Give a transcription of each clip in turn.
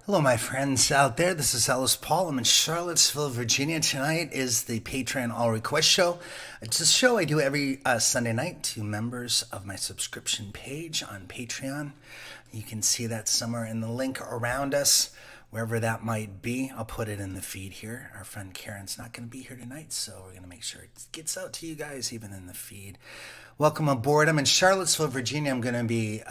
Hello, my friends out there. This is Ellis Paul. I'm in Charlottesville, Virginia. Tonight is the Patreon All Request Show. It's a show I do every Sunday night to members of my subscription page on Patreon. You can see that somewhere in the link around us, wherever that might be. I'll put it in the feed here. Our friend Karen's not going to be here tonight, so we're going to make sure it gets out to you guys, even in the feed. Welcome aboard. I'm in Charlottesville, Virginia. I'm going to be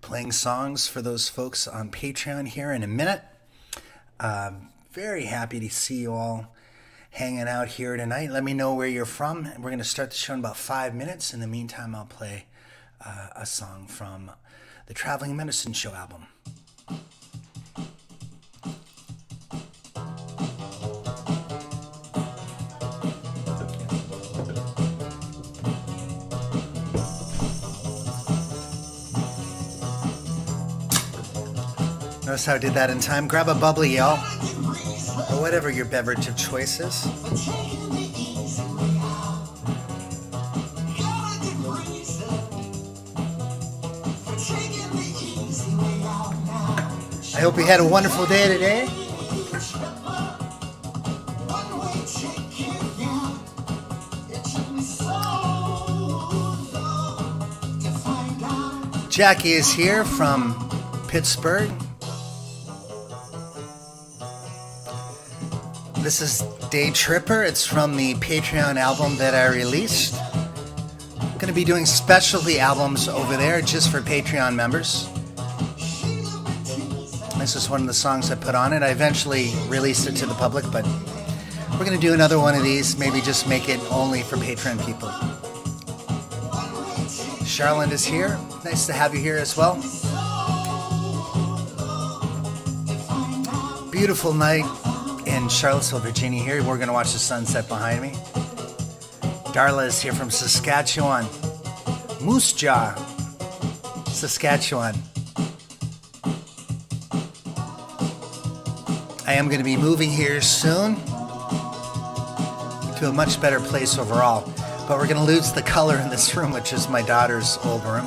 playing songs for those folks on Patreon here in a minute. Very happy to see you all hanging out here tonight. Let me know where you're from. We're going to start the show in about 5 minutes. In the meantime, I'll play a song from the Traveling Medicine Show album. Notice how I did that in time. Grab a bubbly, y'all, or whatever your beverage of choice is. I hope you had a wonderful day today. Jackie is here from Pittsburgh. This is Day Tripper. It's from the Patreon album that I released. I'm going to be doing specialty albums over there just for Patreon members. This is one of the songs I put on it. I eventually released it to the public, but we're going to do another one of these. Maybe just make it only for Patreon people. Charlotte is here. Nice to have you here as well. Beautiful night in Charlottesville, Virginia here. We're going to watch the sunset behind me. Darla is here from Saskatchewan. Moose Jaw, Saskatchewan. I am going to be moving here soon to a much better place overall. But we're going to lose the color in this room, which is my daughter's old room.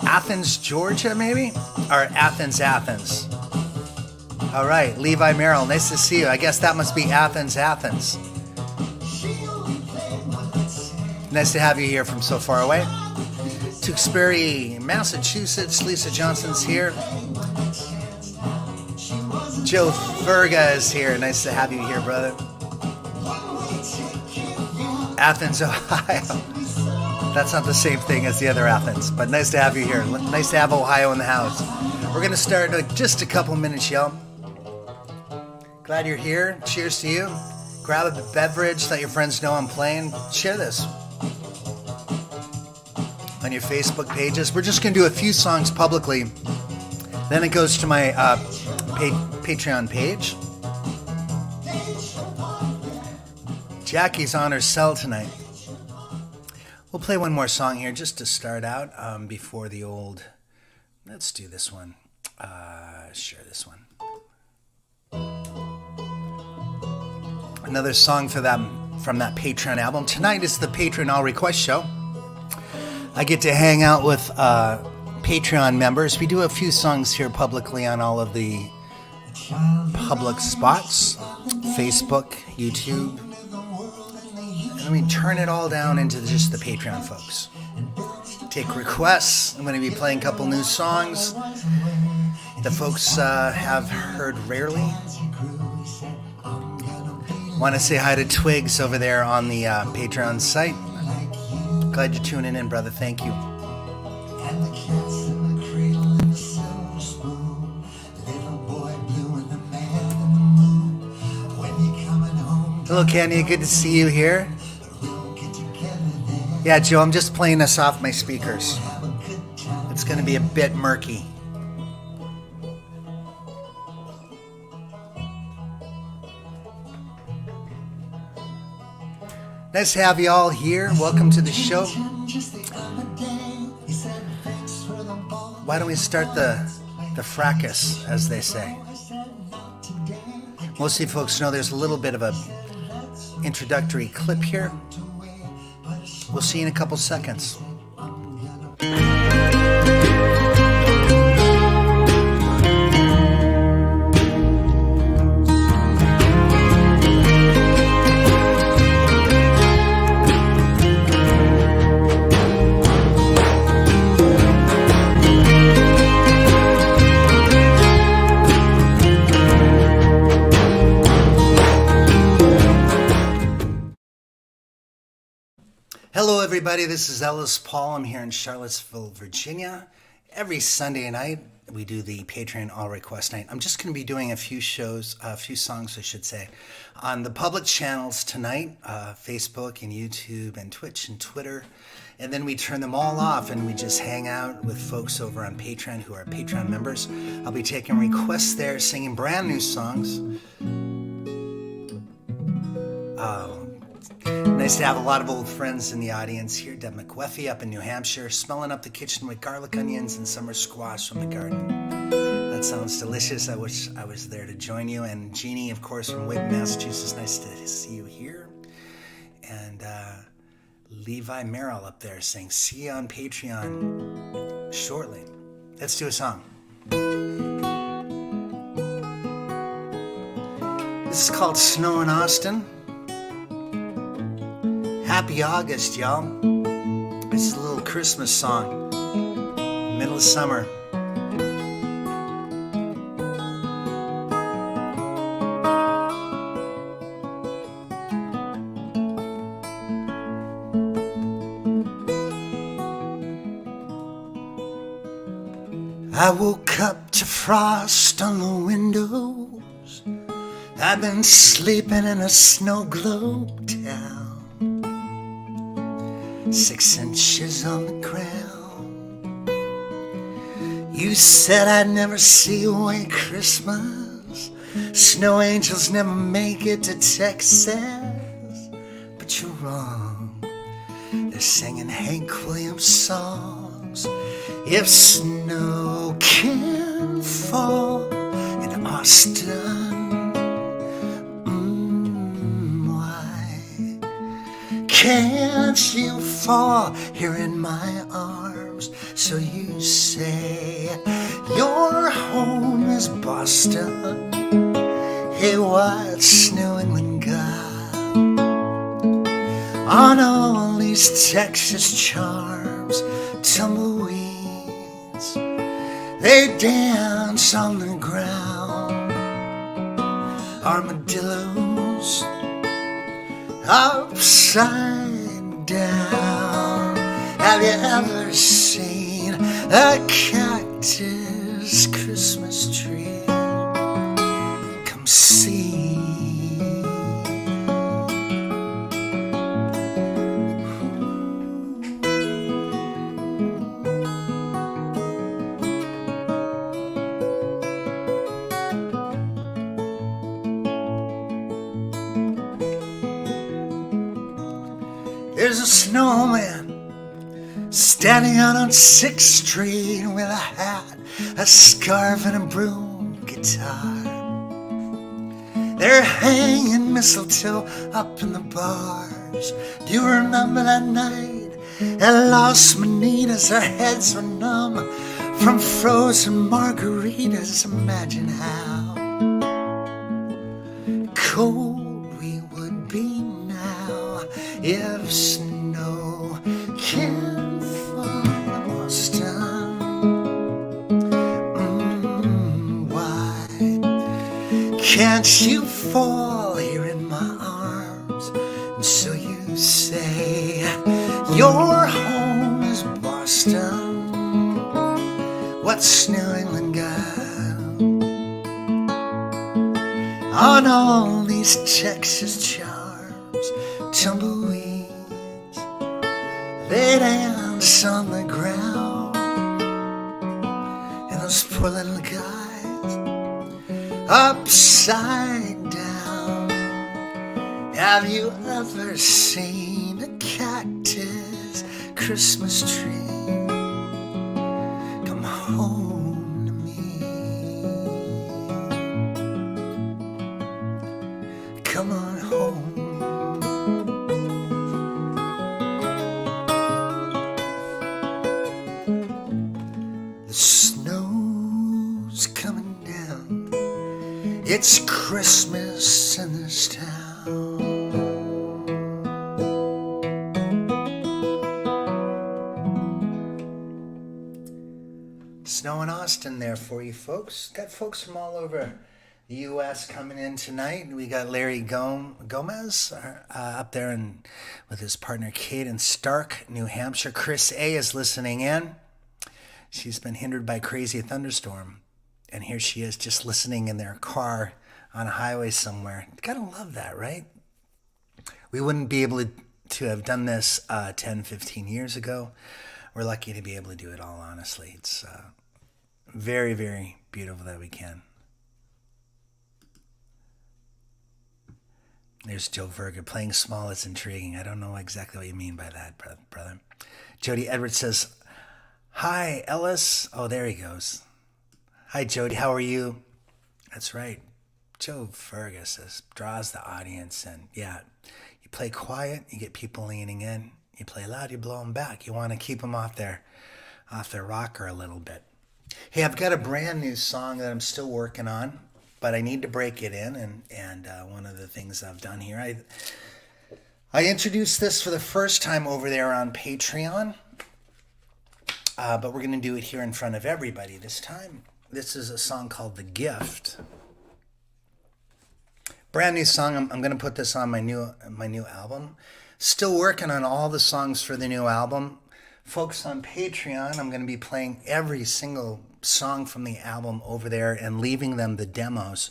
Athens, Georgia, maybe? Or Athens. All right, Levi Merrill, nice to see you. I guess that must be Athens. Nice to have you here from so far away. Tewksbury, Massachusetts, Lisa Johnson's here. Joe Ferga is here. Nice to have you here, brother. Athens, Ohio. That's not the same thing as the other Athens, but nice to have you here. Nice to have Ohio in the house. We're going to start in just a couple minutes, y'all. Glad you're here. Cheers to you. Grab a beverage. Let your friends know I'm playing. Share this on your Facebook pages. We're just going to do a few songs publicly. Then it goes to my Patreon page. Jackie's on her cell tonight. We'll play one more song here just to start out before the old... Let's do this one. Share this one. Another song for them from that Patreon album. Tonight is the Patreon All Request Show. I get to hang out with Patreon members. We do a few songs here publicly on all of the public spots. Facebook, YouTube. And we turn it all down into just the Patreon folks. Take requests. I'm going to be playing a couple new songs the folks have heard rarely. Want to say hi to Twigs over there on the Patreon site. Glad you're tuning in, brother. Thank you. Hello, Kenya. Good to see you here. Yeah, Joe, I'm just playing this off my speakers. It's going to be a bit murky. Nice to have you all here. Welcome to the show. Why don't we start the fracas, as they say. Most of you folks know there's a little bit of a introductory clip here. We'll see you in a couple seconds. everybody. This is Ellis Paul. I'm here in Charlottesville, Virginia. Every Sunday night, we do the Patreon All Request Night. I'm just going to be doing a few songs, I should say, on the public channels tonight, Facebook and YouTube and Twitch and Twitter. And then we turn them all off and we just hang out with folks over on Patreon who are Patreon members. I'll be taking requests there, singing brand new songs. Nice to have a lot of old friends in the audience here. Deb McWeffy up in New Hampshire, smelling up the kitchen with garlic onions and summer squash from the garden. That sounds delicious. I wish I was there to join you. And Jeannie, of course, from Wayne, Massachusetts. Nice to see you here. And Levi Merrill up there saying, see you on Patreon shortly. Let's do a song. This is called Snow in Austin. Happy August, y'all. This is a little Christmas song. Middle of summer. I woke up to frost on the windows. I've been sleeping in a snow globe town. 6 inches on the ground. You said I'd never see a white Christmas. Snow angels never make it to Texas. But you're wrong. They're singing Hank Williams songs. If snow can fall in Austin, can't you fall here in my arms? So you say your home is Boston. Hey, what's New England got on all these Texas charms? Tumbleweeds, they dance on the ground. Armadillos upside down. Have you ever seen a cactus Christmas tree? Come see. There's a snowman standing out on 6th Street with a hat, a scarf, and a broom guitar. They're hanging mistletoe up in the bars. Do you remember that night at Las Manitas? Our heads were numb from frozen margaritas. Imagine how cold we would be now if snow can fall in Boston. Why can't you fall here in my arms? And so you say your home is Boston. What's New England got on all these Texas charms? Tumbleweeds, they dance on the ground. And those poor little guys upside down. Have you ever seen a cactus Christmas tree? Come home to me. Come on home. It's Christmas in this town. Snow in Austin there for you folks. Got folks from all over U.S. coming in tonight. We got Larry Gomez up there with his partner Kate in Stark, New Hampshire. Chris A. is listening in. She's been hindered by crazy thunderstorm. And here she is just listening in their car on a highway somewhere. Gotta love that, right? We wouldn't be able to have done this 10, 15 years ago. We're lucky to be able to do it all, honestly. It's very, very beautiful that we can. There's Joe Verga. Playing small is intriguing. I don't know exactly what you mean by that, brother. Jody Edwards says, hi, Ellis. Oh, there he goes. Hi, Jody. How are you? That's right. Joe Verga says, draws the audience. And yeah, you play quiet, you get people leaning in. You play loud, you blow them back. You want to keep them off their rocker a little bit. Hey, I've got a brand new song that I'm still working on, but I need to break it in. And one of the things I've done here, I introduced this for the first time over there on Patreon, but we're going to do it here in front of everybody this time. This is a song called The Gift. Brand new song. I'm going to put this on my new album. Still working on all the songs for the new album. Folks on Patreon, I'm going to be playing every single song from the album over there and leaving them the demos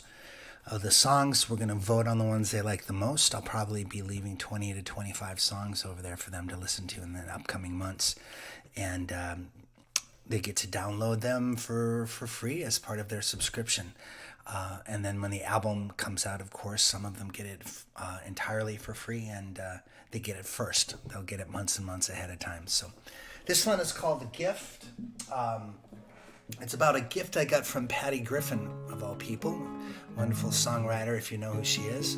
of the songs. We're going to vote on the ones they like the most. I'll probably be leaving 20 to 25 songs over there for them to listen to in the upcoming months. And they get to download them for free as part of their subscription. And then when the album comes out, of course, some of them get it entirely for free, and they get it first. They'll get it months and months ahead of time. So this one is called The Gift. It's about a gift I got from Patty Griffin, of all people. Wonderful songwriter, if you know who she is.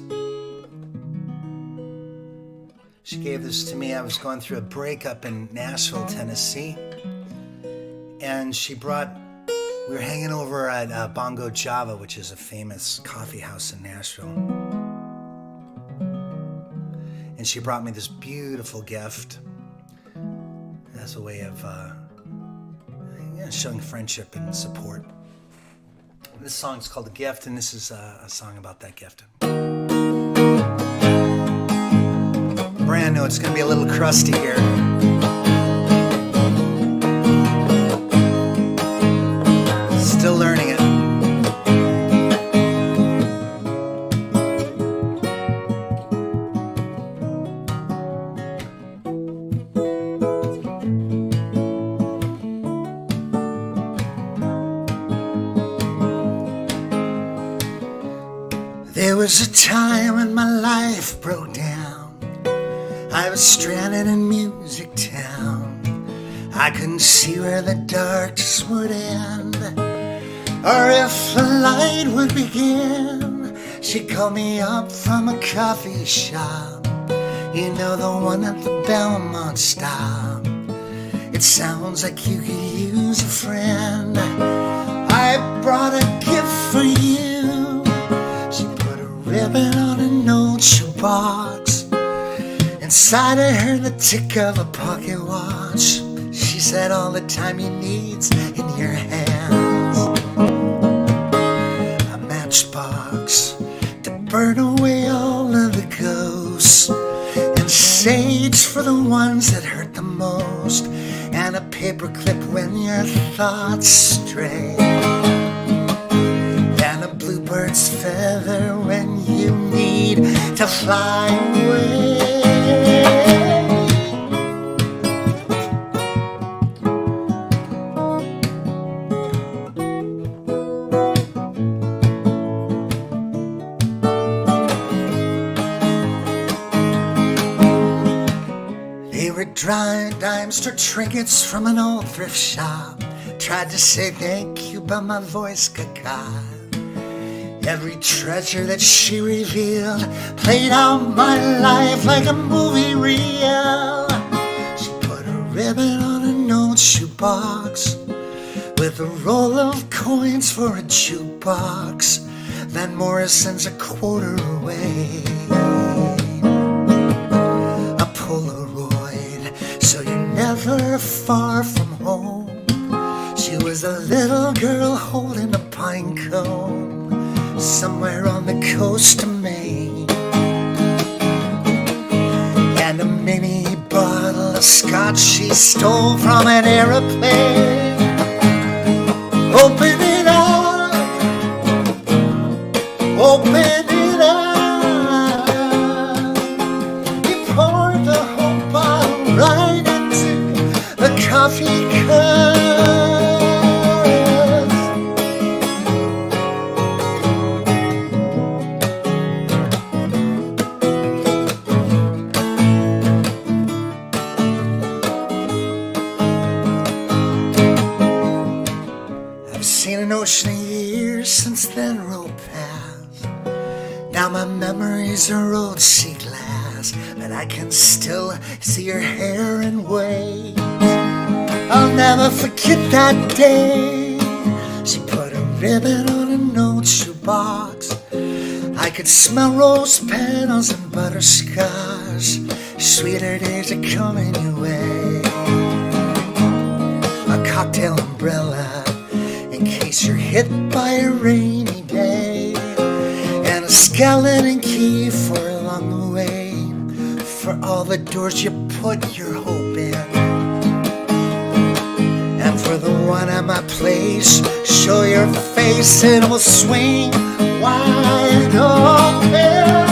She gave this to me. I was going through a breakup in Nashville, Tennessee. And we were hanging over at Bongo Java, which is a famous coffee house in Nashville. And she brought me this beautiful gift as a way of showing friendship and support. This song's called The Gift, and this is a song about that gift. Brand new. It's going to be a little crusty here. Still learning it. There was a time when my life broke down. I was stranded in Music Town. I couldn't see where the darkness would end, or if the light would begin. She called me up from a coffee shop, you know, the one at the Belmont stop. It sounds like you could use a friend. I brought a gift for you. She put a ribbon on an old shoebox. Inside I heard the tick of a pocket watch. She said all the time you need's in your hands. A matchbox to burn away all of the ghosts, and sage for the ones that hurt the most, and a paperclip when your thoughts stray, and a bluebird's feather when you need to fly away. Dry dimes for trinkets from an old thrift shop. Tried to say thank you, but my voice got caught. Every treasure that she revealed played out my life like a movie reel. She put a ribbon on an old shoebox with a roll of coins for a jukebox. Van Morrison's a quarter away. A Polaroid, so you're never far from home. She was a little girl holding a pine cone. somewhere on the coast of Maine. And a mini bottle of scotch she stole from an aeroplane. Open it up, open it up. He poured the whole bottle right into the coffee cup. An ocean of years since then rolled past. Now my memories are old sea glass, but I can still see her hair and waves. I'll never forget that day she put a ribbon on an old shoebox. I could smell rose petals and butterscotch. Sweeter days are coming your way. A cocktail umbrella in case you're hit by a rainy day, and a skeleton key for along the way, for all the doors you put your hope in, and for the one at my place, show your face and we'll swing wide open.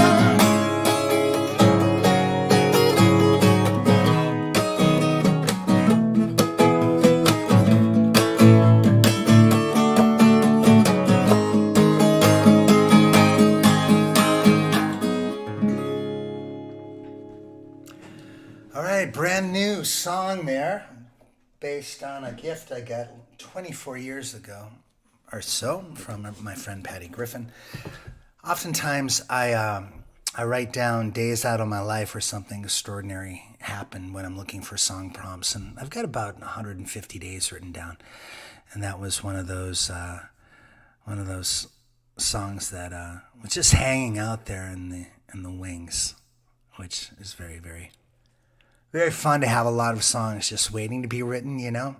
Brand new song there, based on a gift I got 24 years ago or so from my friend Patty Griffin. Oftentimes I write down days out of my life where something extraordinary happened when I'm looking for song prompts, and I've got about 150 days written down, and that was one of those songs that was just hanging out there in the wings, which is very, very very fun to have a lot of songs just waiting to be written, you know.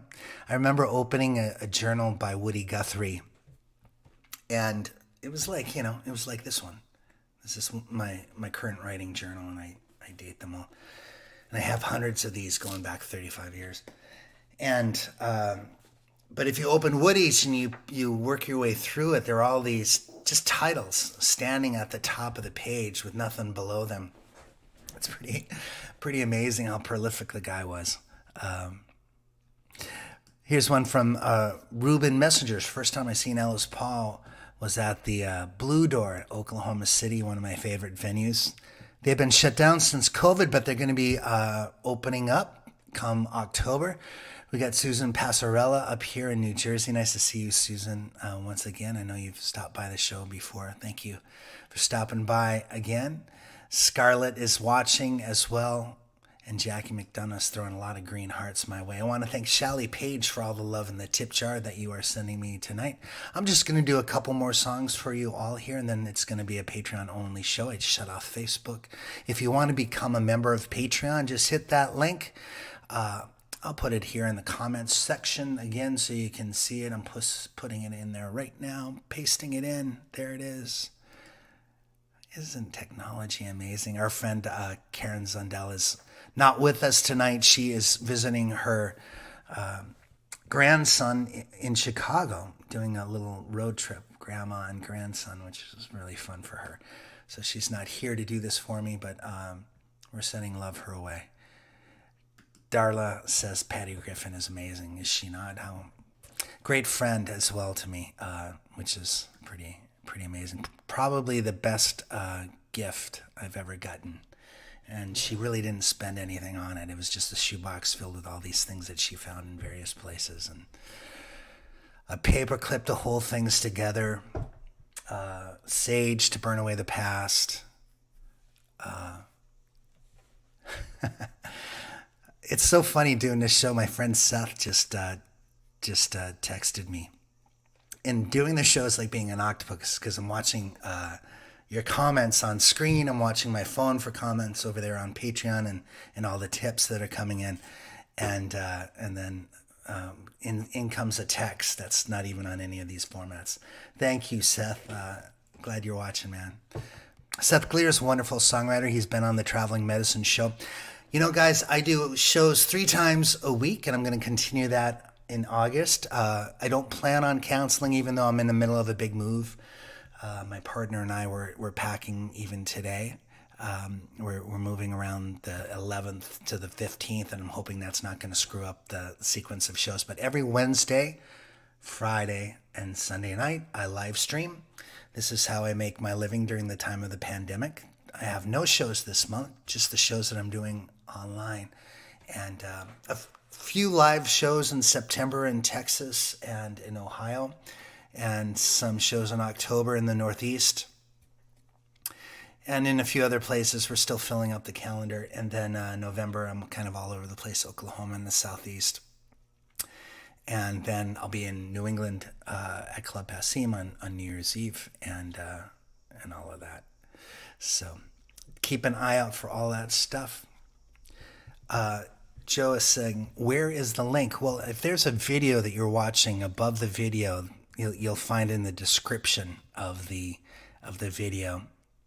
I remember opening a journal by Woody Guthrie, and it was like, you know, it was like this one. This is my current writing journal, and I date them all. And I have hundreds of these going back 35 years. And but if you open Woody's and you work your way through it, there are all these just titles standing at the top of the page with nothing below them. It's pretty amazing how prolific the guy was. Here's one from Ruben Messengers. First time I seen Ellis Paul was at the Blue Door at Oklahoma City, one of my favorite venues. They've been shut down since COVID, but they're going to be opening up come October. We got Susan Passarella up here in New Jersey. Nice to see you, Susan, once again. I know you've stopped by the show before. Thank you for stopping by again. Scarlett is watching as well, and Jackie McDonough's throwing a lot of green hearts my way. I want to thank Shally Page for all the love in the tip jar that you are sending me tonight. I'm just going to do a couple more songs for you all here, and then it's going to be a Patreon-only show. I just shut off Facebook. If you want to become a member of Patreon, just hit that link. I'll put it here in the comments section again so you can see it. I'm putting it in there right now, pasting it in. There it is. Isn't technology amazing? Our friend Karen Zundel is not with us tonight. She is visiting her grandson in Chicago, doing a little road trip, grandma and grandson, which is really fun for her. So she's not here to do this for me, but we're sending love her way. Darla says Patty Griffin is amazing. Is she not? How great friend as well to me, which is pretty amazing. Probably the best gift I've ever gotten. And she really didn't spend anything on it. It was just a shoebox filled with all these things that she found in various places. And a paper clip to hold things together. Sage to burn away the past. It's so funny doing this show. My friend Seth just texted me. And doing the show is like being an octopus because I'm watching your comments on screen. I'm watching my phone for comments over there on Patreon and all the tips that are coming in. And then in comes a text that's not even on any of these formats. Thank you, Seth. Glad you're watching, man. Seth Glier is a wonderful songwriter. He's been on the Traveling Medicine Show. You know, guys, I do shows 3 times a week, and I'm going to continue that in August. I don't plan on canceling, even though I'm in the middle of a big move. My partner and I we're packing even today. We're moving around the 11th to the 15th, and I'm hoping that's not going to screw up the sequence of shows. But every Wednesday, Friday, and Sunday night, I live stream. This is how I make my living during the time of the pandemic. I have no shows this month, just the shows that I'm doing online. And a few live shows in September in Texas and in Ohio, and some shows in October in the Northeast. And in a few other places, we're still filling up the calendar. And then November, I'm kind of all over the place, Oklahoma and the Southeast. And then I'll be in New England at Club Passim on New Year's Eve and all of that. So keep an eye out for all that stuff. Joe is saying, where is the link? Well, if there's a video that you're watching, above the video, you'll find in the description of the video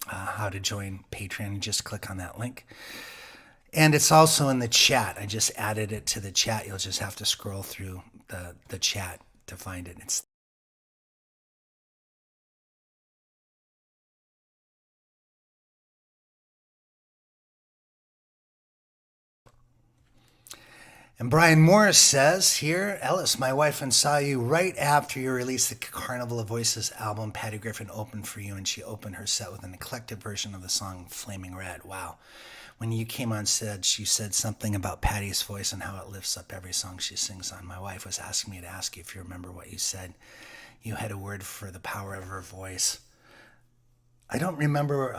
how to join Patreon. Just click on that link. And it's also in the chat. I just added it to the chat. You'll just have to scroll through the chat to find it. It's And Brian Morris says here, Ellis, my wife and saw you right after you released the Carnival of Voices album. Patty Griffin opened for you, and she opened her set with an eclectic version of the song Flaming Red. Wow. When you came on stage, you said something about Patty's voice and how it lifts up every song she sings on. My wife was asking me to ask you if you remember what you said. You had a word for the power of her voice. I don't remember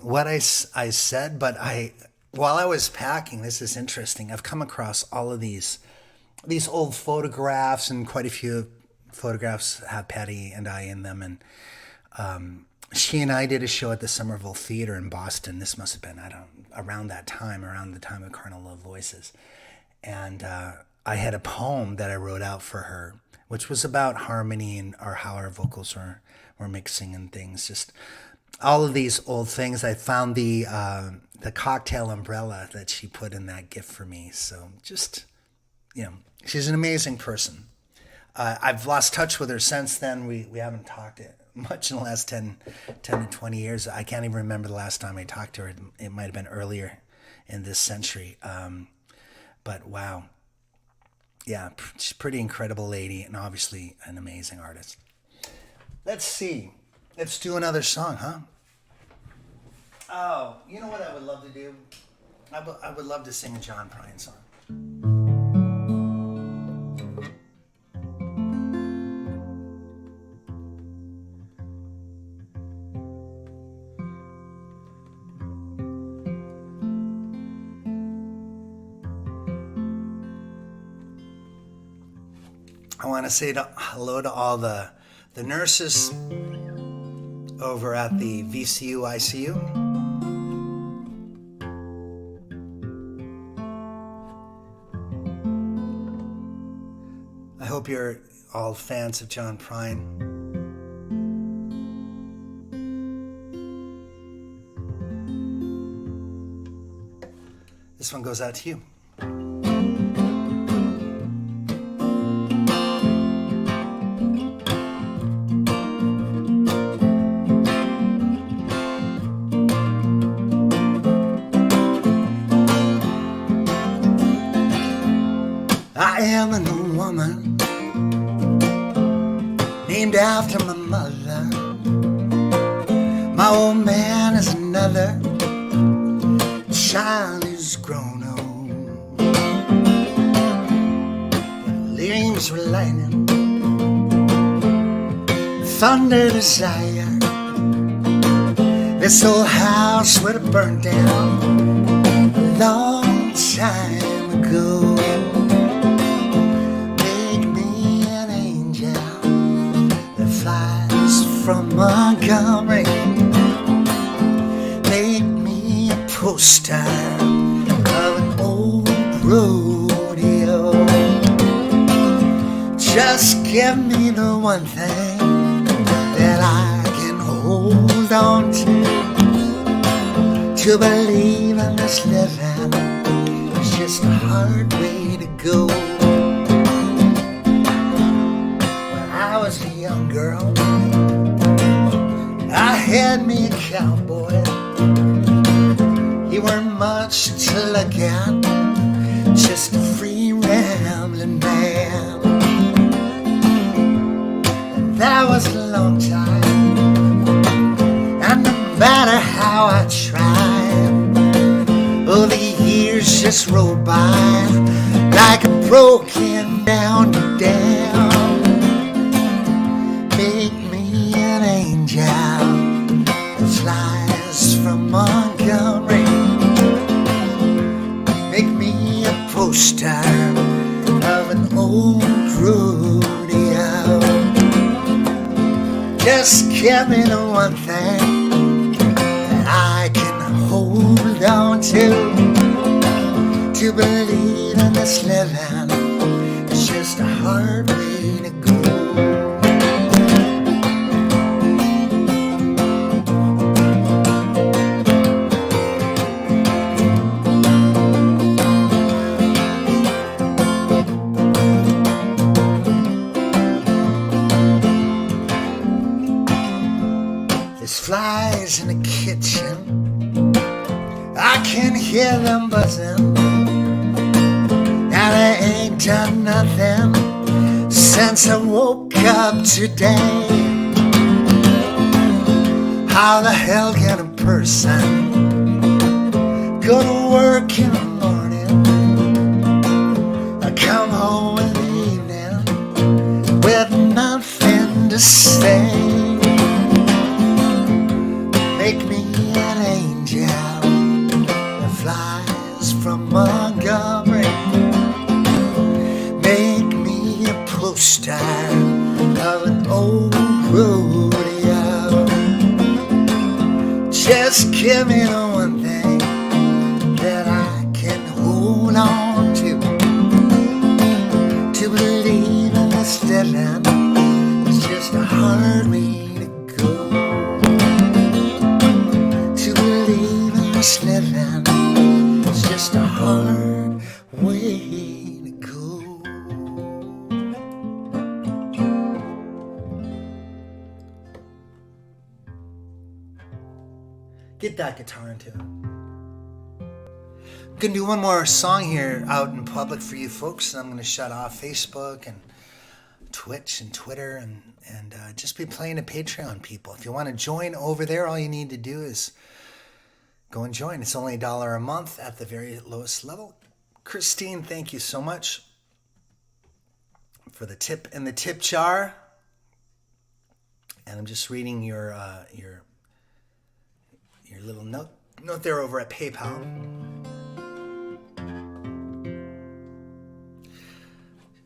what I said, but while I was packing, this is interesting. I've come across all of these old photographs, and quite a few photographs have Patty and I in them. And she and I did a show at the Somerville Theater in Boston. This must have been, around the time of Carnival of Voices. And I had a poem that I wrote out for her, which was about harmony and or how our vocals were mixing and things. Just all of these old things. I found the cocktail umbrella that she put in that gift for me. So just, she's an amazing person. I've lost touch with her since then. We haven't talked much in the last 10 to 20 years. I can't even remember the last time I talked to her. It might have been earlier in this century. But wow. Yeah, she's a pretty incredible lady and obviously an amazing artist. Let's see. Let's do another song, huh? Oh, you know what I would love to do? I would love to sing a John Prine song. I want to say hello to all the nurses over at the VCU ICU. I hope you're all fans of John Prine. This one goes out to you. I am a new woman, named after my mother. My old man is another, child is grown old. The leaves were lightning, thunder desire. This old house would have burned down a long time ago. From Montgomery, make me a poster of an old rodeo. Just give me the one thing that I can hold hold on to believe in this living is just a hard way to go. When I was a young girl, I had me a cowboy. He weren't much to look at, just a free rambling man. And that was a long time, and no matter how I tried, oh, the years just rolled by like a broken down dam. Make me an angel that flies from Montgomery. Make me a poster of an old rodeo. Just give me the one thing that I can hold on to believe in this living is just a hard way to go. Flies in the kitchen, I can hear them buzzing. Now they ain't done nothing since I woke up today. How the hell can a person go to work in the morning, come home in the evening with nothing to say? Make me an angel that flies from Montgomery. Make me a poster of an old rodeo. Just give me the one thing that I can hold on to believe in this living is just a hard way to go. This living is just a hard way to go. Get that guitar into it. I'm gonna do one more song here out in public for you folks, and I'm gonna shut off Facebook and Twitch and Twitter and just be playing to Patreon people. If you want to join over there, all you need to do is go and join. It's only $1 a month at the very lowest level. Christine, thank you so much for the tip in the tip jar. And I'm just reading your little note there over at PayPal.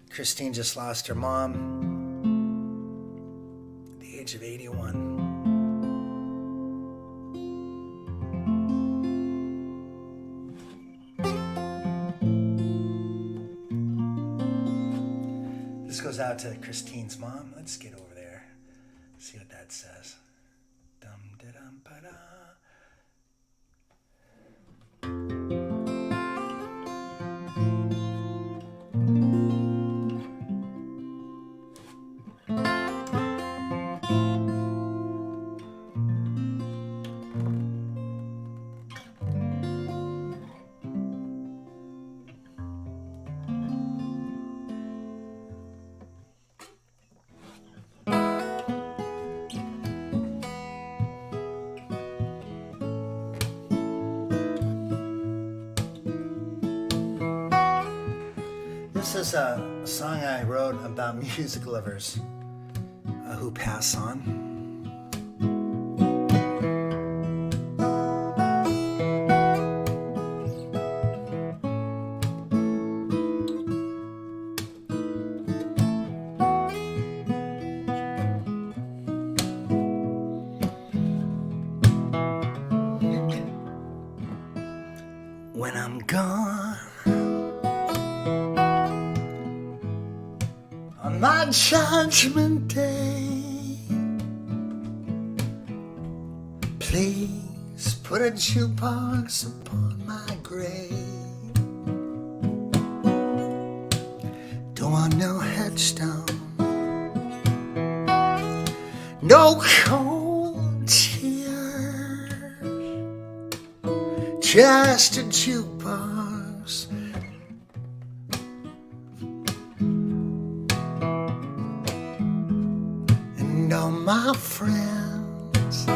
Christine just lost her mom at the age of 81. This goes out to Christine's mom. Let's get over there. See what that says. Dum da dum ba da. This is a song I wrote about music lovers who pass on. When I'm gone on my judgment day, Please put a jukebox upon my grave. Don't want no headstone, no cold tears, just a jukebox. And all my friends,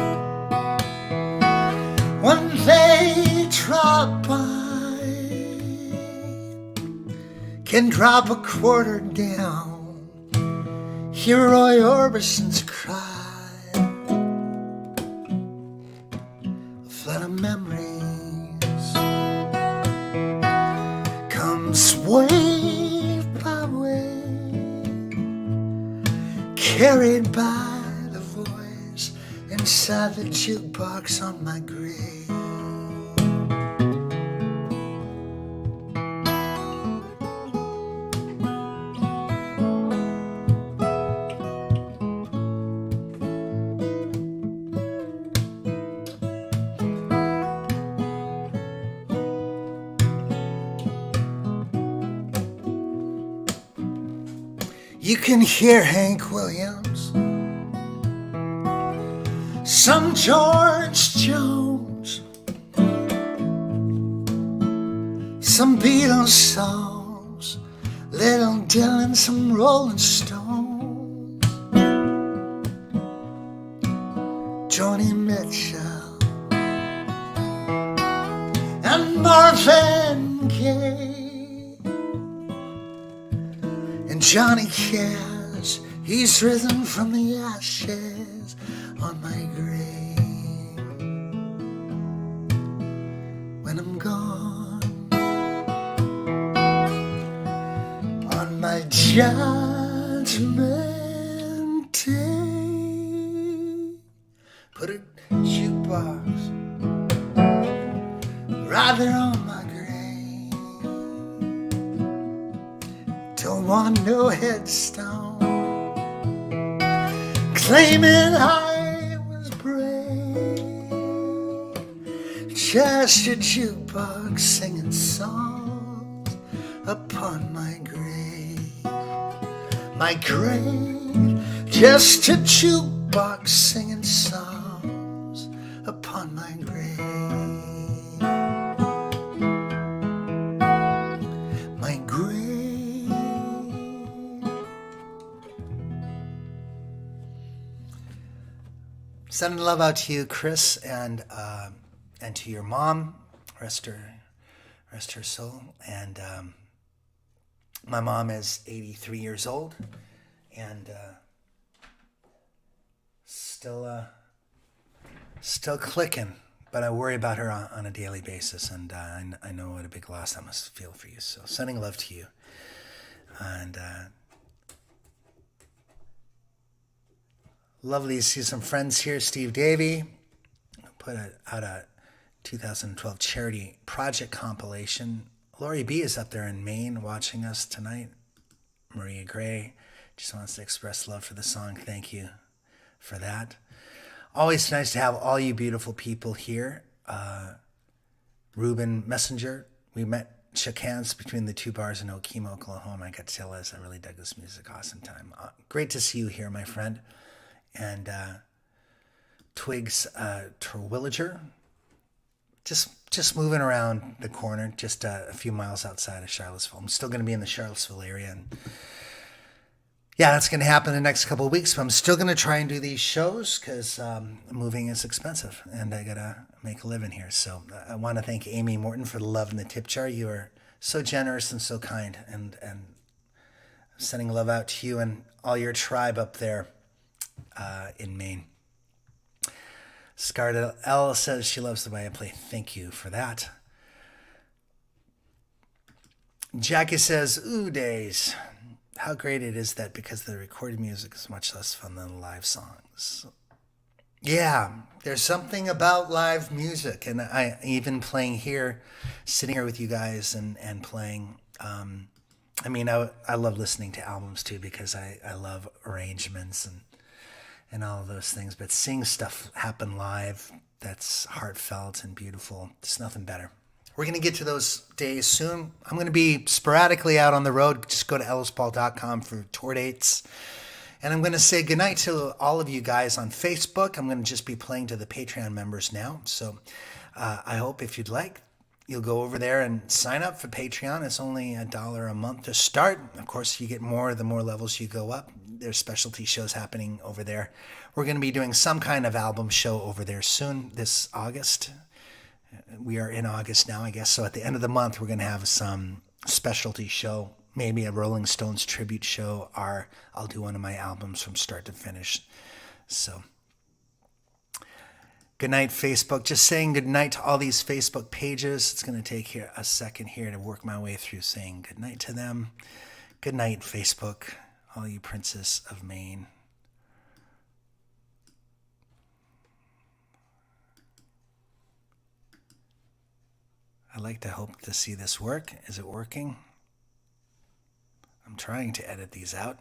when they drop by, can drop a quarter down, hear Roy Orbison's cry. A flood of memories comes wave by wave, carried by the voice inside the jukebox on my grave. You can hear Hank Williams, some George Jones, some Beatles songs, Little Dylan, some Rolling Stones, Joni Mitchell and Marvin Gaye. And Johnny Cash, he's risen from the ashes on my grave. When I'm gone, on my judgment day, put a jukebox right there on my grave. Don't want no headstone claiming I was brave. Just a jukebox singing songs upon my grave. My grave, just a jukebox singing songs upon my grave. My grave. Sending love out to you, Chris, and to your mom. Rest her soul. And my mom is 83 years old, and still clicking. But I worry about her on a daily basis, and I know what a big loss that must feel for you. So sending love to you, and. Lovely to see some friends here. Steve Davey put out a 2012 charity project compilation. Lori B is up there in Maine watching us tonight. Maria Gray just wants to express love for the song. Thank you for that. Always nice to have all you beautiful people here. Ruben Messenger, we shook hands between the two bars in Okemo, Oklahoma. I got to tell us I really dug this music. Awesome time. Great to see you here, my friend. And Twigs Terwilliger, just moving around the corner, just a few miles outside of Charlottesville. I'm still going to be in the Charlottesville area, and yeah, that's going to happen in the next couple of weeks. But I'm still going to try and do these shows because moving is expensive, and I gotta make a living here. So I want to thank Amy Morton for the love and the tip jar. You are so generous and so kind, and sending love out to you and all your tribe up there. In Maine. Scarlett L says she loves the way I play. Thank you for that. Jackie says, ooh, days. How great it is that because the recorded music is much less fun than the live songs. Yeah, there's something about live music. And I even playing here, sitting here with you guys and playing. I love listening to albums too because I love arrangements and and all of those things. But seeing stuff happen live, that's heartfelt and beautiful. There's nothing better. We're going to get to those days soon. I'm going to be sporadically out on the road. Just go to ellispaul.com for tour dates. And I'm going to say goodnight to all of you guys on Facebook. I'm going to just be playing to the Patreon members now. So I hope if you'd like, you'll go over there and sign up for Patreon. It's only $1 a month to start. Of course, you get more the more levels you go up. There's specialty shows happening over there. We're going to be doing some kind of album show over there soon this August. We are in August now, I guess. So at the end of the month, we're going to have some specialty show, maybe a Rolling Stones tribute show, or I'll do one of my albums from start to finish. So good night, Facebook. Just saying good night to all these Facebook pages. It's going to take here a second here to work my way through saying good night to them. Good night, Facebook, all you Princess of Maine. I like to hope to see this work. Is it working? I'm trying to edit these out.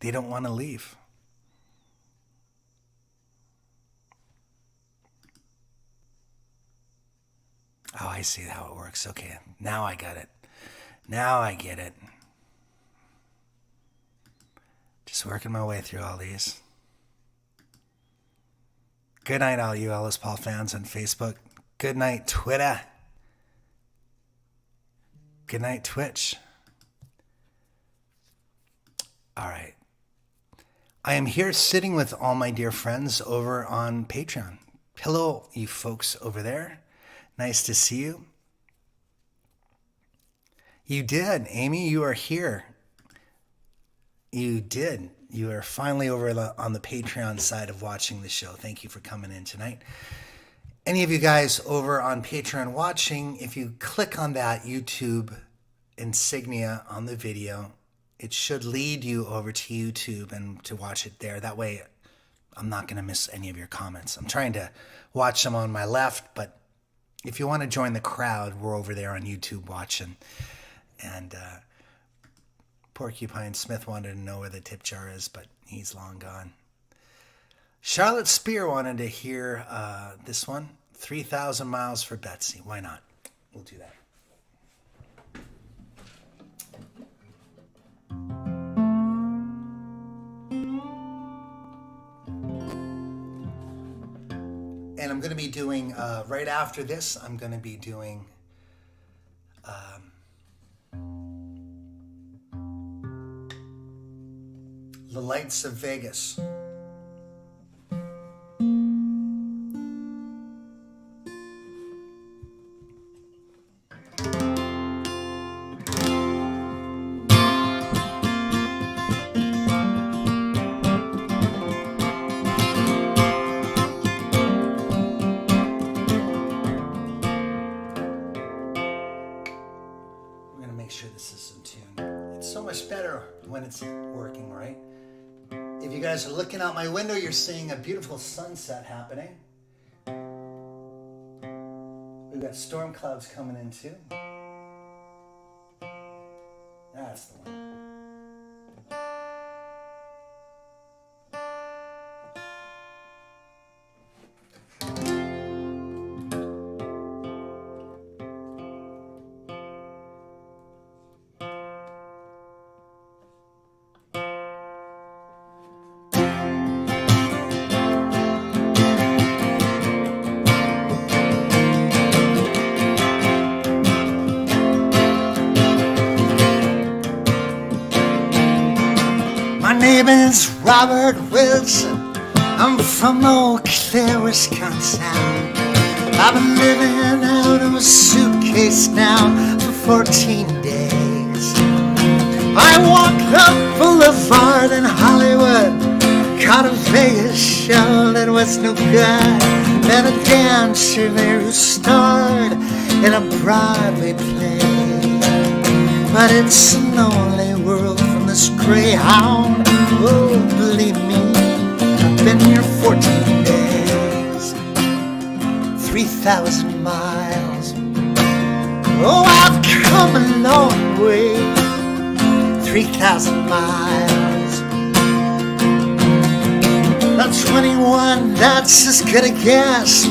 They don't want to leave. Oh, I see how it works. Okay, now I got it. Now I get it. Just working my way through all these. Good night, all you Ellis Paul fans on Facebook. Good night, Twitter. Good night, Twitch. All right. I am here sitting with all my dear friends over on Patreon. Hello, you folks over there. Nice to see you. You did. Amy, you are here. You did. You are finally over on the Patreon side of watching the show. Thank you for coming in tonight. Any of you guys over on Patreon watching, if you click on that YouTube insignia on the video, it should lead you over to YouTube and to watch it there. That way, I'm not going to miss any of your comments. I'm trying to watch them on my left, but if you want to join the crowd, we're over there on YouTube watching. And Porcupine Smith wanted to know where the tip jar is, but he's long gone. Charlotte Spear wanted to hear this one, 3,000 Miles for Betsy. Why not? We'll do that. And I'm going to be doing, right after this, I'm going to be doing The Lights of Vegas. Working, right? If you guys are looking out my window, you're seeing a beautiful sunset happening. We've got storm clouds coming in too. That's the one. My name is Robert Wilson. I'm from Eau Claire, Wisconsin. I've been living out of a suitcase now for 14 days. I walked up Boulevard in Hollywood, caught a Vegas show that was no good. Met a dancer there who starred in a Broadway play. But it's a lonely world from this Greyhound. Oh, believe me, I've been here 14 days, 3,000 miles. Oh, I've come a long way, 3,000 miles. And that's as good a guess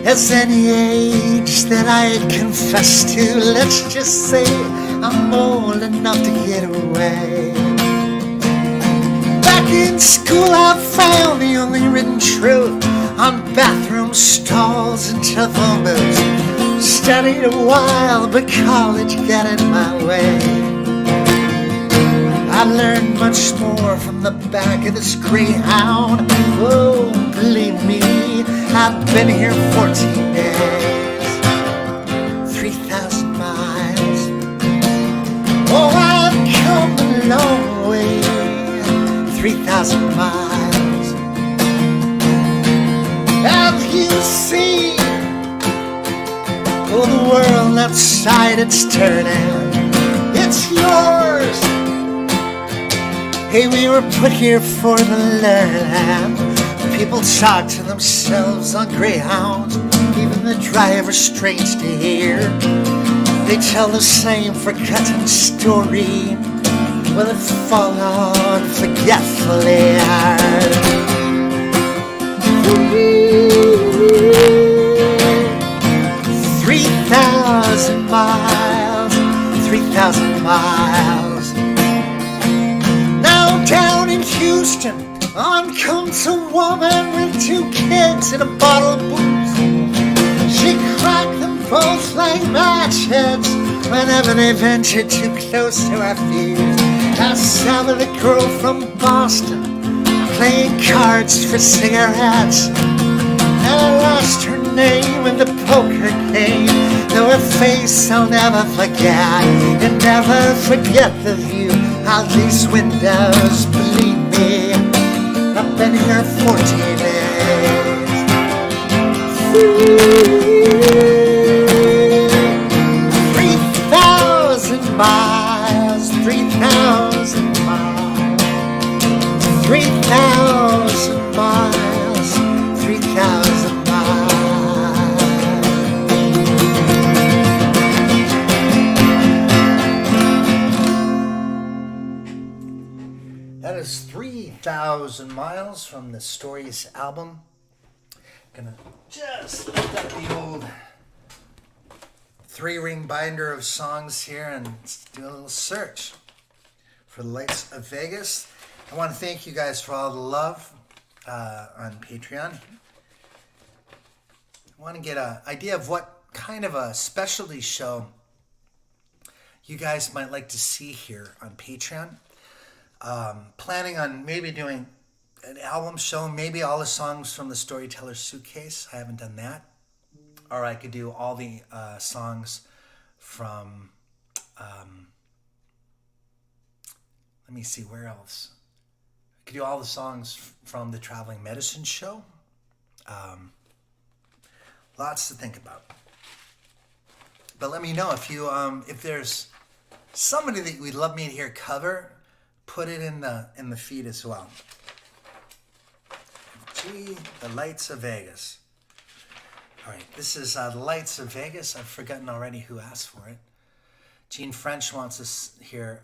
as any age that I confess to. Let's just say I'm old enough to get away. Back in school I found the only written truth on bathroom stalls and telephone booths. Studied a while, but college got in my way. I learned much more from the back of this Greyhound. Oh, believe me, I've been here 14 days, 3,000 miles. Oh, I've come a long way, 3,000 miles. Have you seen, oh, the world outside, it's turning, it's yours. Hey, we were put here for the learning. People talk to themselves on Greyhounds. Even the driver strains to hear. They tell the same forgotten story. Will it fall on forgetfully hard? 3,000 miles, 3,000 miles. Down in Houston, on comes a woman with 2 kids and a bottle of booze. She cracked them both like match heads whenever they ventured too close to our feet. I saw the girl from Boston playing cards for cigarettes, and I lost her name in the poker game. Though her face I'll never forget, and never forget the view out these windows. Believe me, I've been here 14 days. 3,000 miles, 3,000 miles, 3,000 miles, 3,000 miles. That is 3,000 miles from the Stories album. Gonna just lift up the old 3-ring binder of songs here and do a little search for the Lights of Vegas. I want to thank you guys for all the love on Patreon. I want to get an idea of what kind of a specialty show you guys might like to see here on Patreon. Planning on maybe doing an album show, maybe all the songs from the Storyteller's Suitcase. I haven't done that. Or I could do all the songs from, let me see, where else? I could do all the songs from the Traveling Medicine Show. Lots to think about. But let me know if you, if there's somebody that you'd love me to hear cover. Put it in the feed as well. Gee, the Lights of Vegas. All right, this is the Lights of Vegas. I've forgotten already who asked for it. Gene French wants us here.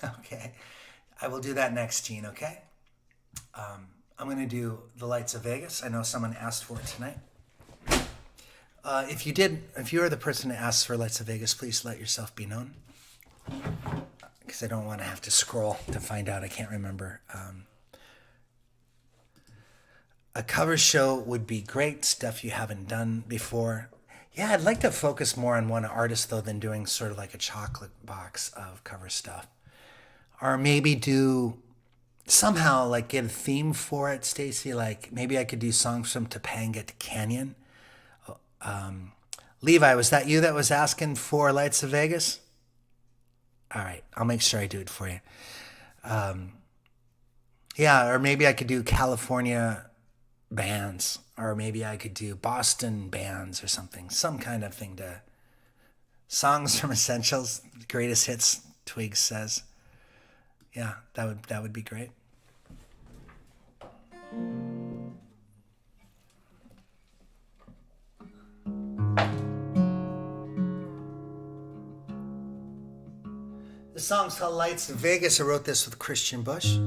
Okay, I will do that next, Gene. Okay. I'm going to do the Lights of Vegas. I know someone asked for it tonight. If you are the person that asked for Lights of Vegas, please let yourself be known. Because I don't want to have to scroll to find out. I can't remember. A cover show would be great. Stuff you haven't done before. Yeah, I'd like to focus more on one artist, though, than doing sort of like a chocolate box of cover stuff. Or maybe do somehow like get a theme for it, Stacy. Like maybe I could do songs from Topanga to Canyon. Levi, was that you that was asking for Lights of Vegas? All right, I'll make sure I do it for you. Yeah, or maybe I could do California bands, or maybe I could do Boston bands or something, some kind of thing to songs from Essentials, greatest hits, Twigs says. Yeah, that would be great. The song's called Lights of Vegas. I wrote this with Christian Bush.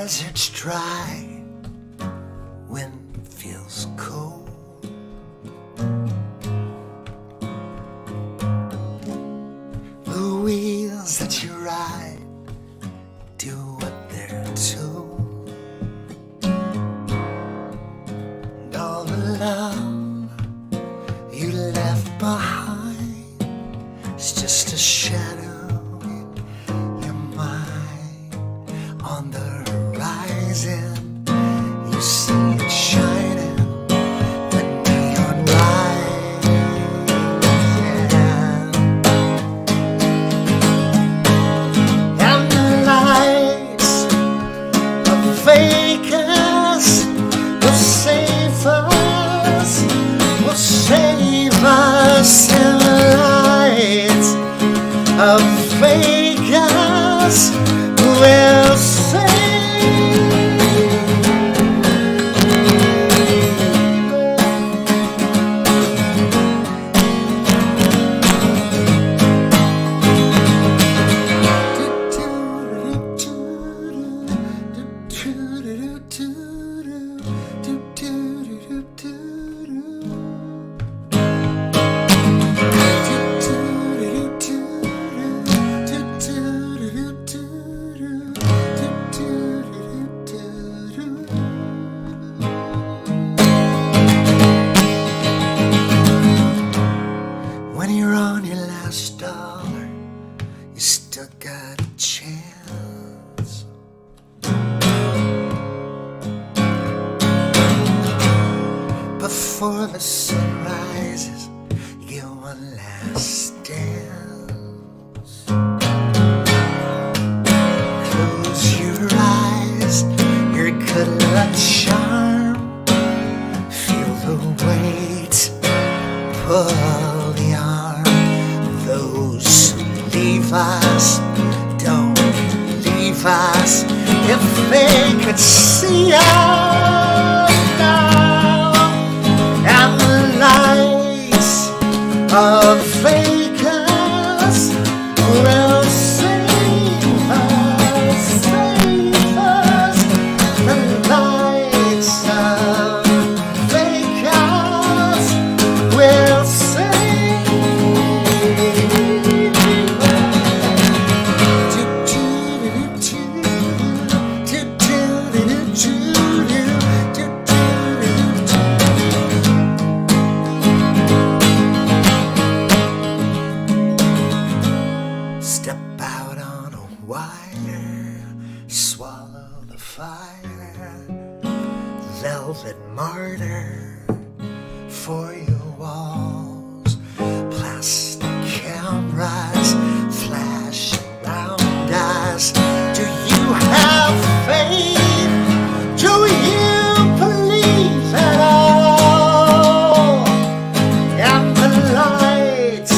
desert's dry, wind feels cold. The wheels that you ride do what they're told. And all the love you left behind is just a shadow in your mind. On the horizon, you see it shining, the neon light, yeah. And the lights of Vegas will save us, and the lights of Vegas will save us. When you're on your last dollar, you still got a chance. Before the sun rises, you get one last dance. Close your eyes, your good luck charm. Feel the weight, pull the arm. Those who leave us don't leave us. If they could see us now, and the lights of Vegas will save us, save us. The lights of Vegas will save us. Step out on a wire, swallow the fire, velvet martyr for your walls, plastic cameras flash around us. Do you have faith? Do you believe at all? And the lights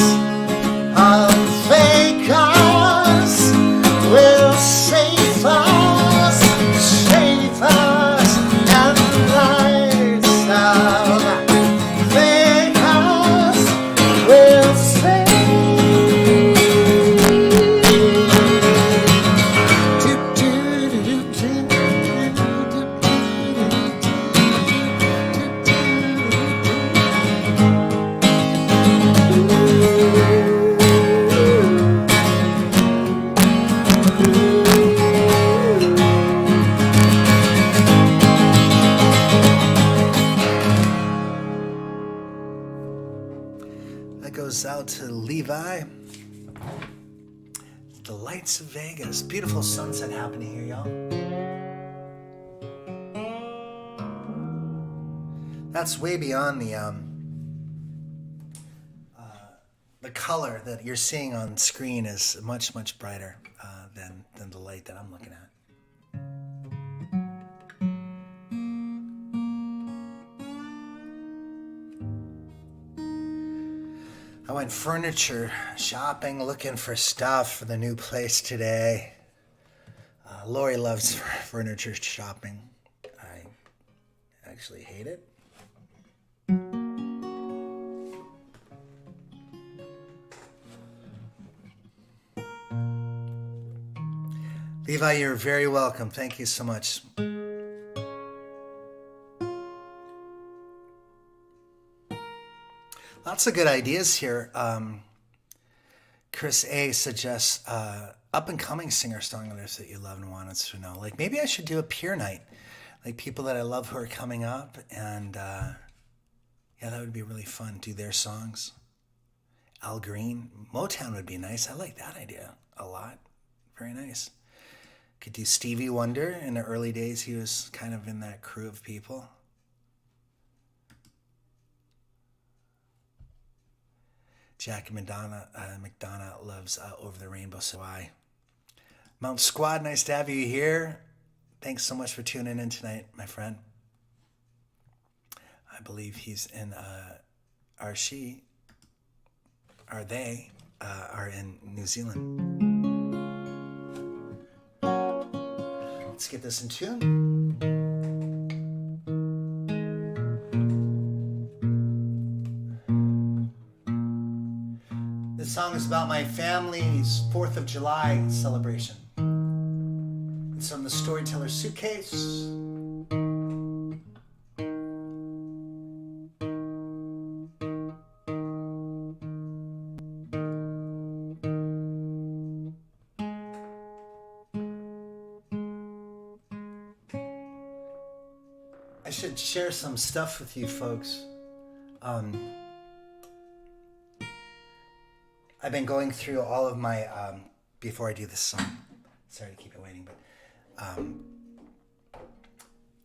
of Vegas will save us, save us. And the lights of Vegas will save. That goes out to Levi. The lights of Vegas. Beautiful sunset happening here, y'all. That's way beyond the color that you're seeing on screen is much, much brighter than the light that I'm looking at. I went furniture shopping, looking for stuff for the new place today. Lori loves furniture shopping. I actually hate it. Levi, you're very welcome. Thank you so much. Lots of good ideas here. Chris A suggests up-and-coming singer-songwriters that you love and want us to know. Like, maybe I should do a peer night. Like, people that I love who are coming up. And, yeah, that would be really fun. Do their songs. Al Green. Motown would be nice. I like that idea a lot. Very nice. Could do Stevie Wonder. In the early days, he was kind of in that crew of people. Jack McDonough loves Over the Rainbow, so I. Mount Squad, nice to have you here. Thanks so much for tuning in tonight, my friend. I believe he's in, they are in New Zealand. Let's get this in tune. This song is about my family's 4th of July celebration. It's from the Storyteller's Suitcase. I should share some stuff with you folks. I've been going through all of my, before I do this song, sorry to keep you waiting, but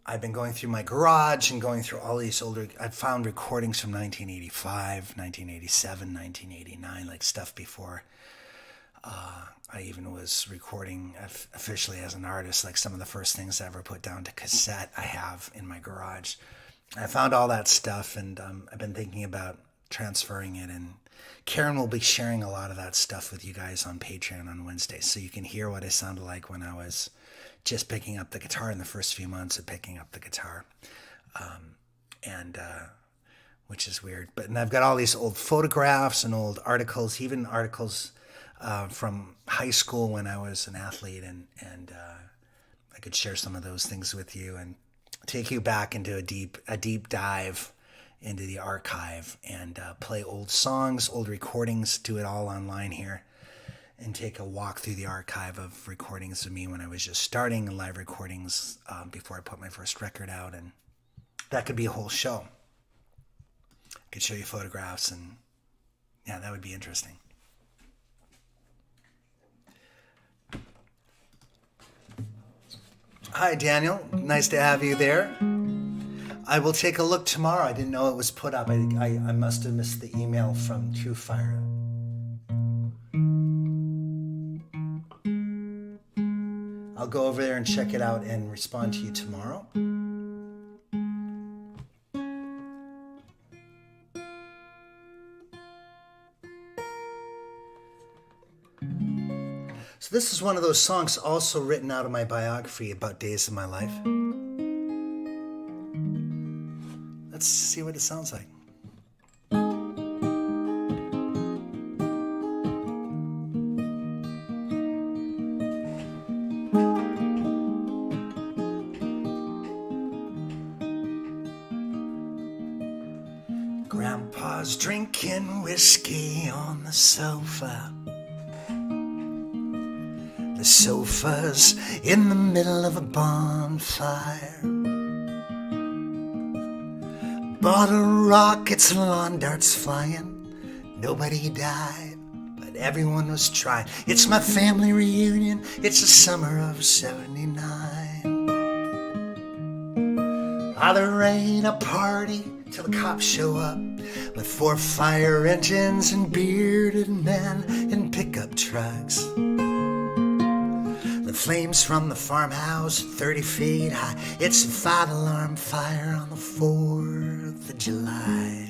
I've been going through my garage and going through all these older, I've found recordings from 1985, 1987, 1989, like stuff before I even was recording officially as an artist, like some of the first things I ever put down to cassette I have in my garage. I found all that stuff, and I've been thinking about transferring it, and Karen will be sharing a lot of that stuff with you guys on Patreon on Wednesday, so you can hear what I sounded like when I was just picking up the guitar in the first few months of picking up the guitar, which is weird. And I've got all these old photographs and old articles, even articles from high school when I was an athlete, and I could share some of those things with you and take you back into a deep dive into the archive and play old songs, old recordings, do it all online here, and take a walk through the archive of recordings of me when I was just starting, and live recordings before I put my first record out. And that could be a whole show. I could show you photographs, and yeah, that would be interesting. Hi, Daniel. Nice to have you there. I will take a look tomorrow. I didn't know it was put up. I must have missed the email from True Fire. I'll go over there and check it out and respond to you tomorrow. So this is one of those songs also written out of my biography about days of my life. Let's see what it sounds like. Grandpa's drinking whiskey on the sofa. The sofa's in the middle of a bonfire. Bottle rockets and lawn darts flying. Nobody died, but everyone was trying. It's my family reunion. It's the summer of '79. There ain't a party till the cops show up with 4 fire engines and bearded men in pickup trucks. The flames from the farmhouse 30 feet high. It's a 5-alarm fire on the 4th of July.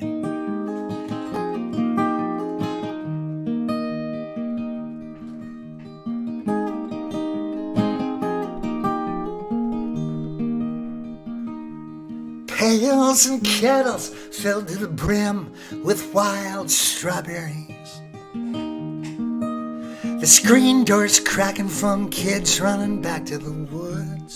Pails and kettles filled to the brim with wild strawberries. The The screen doors cracking from kids running back to the woods.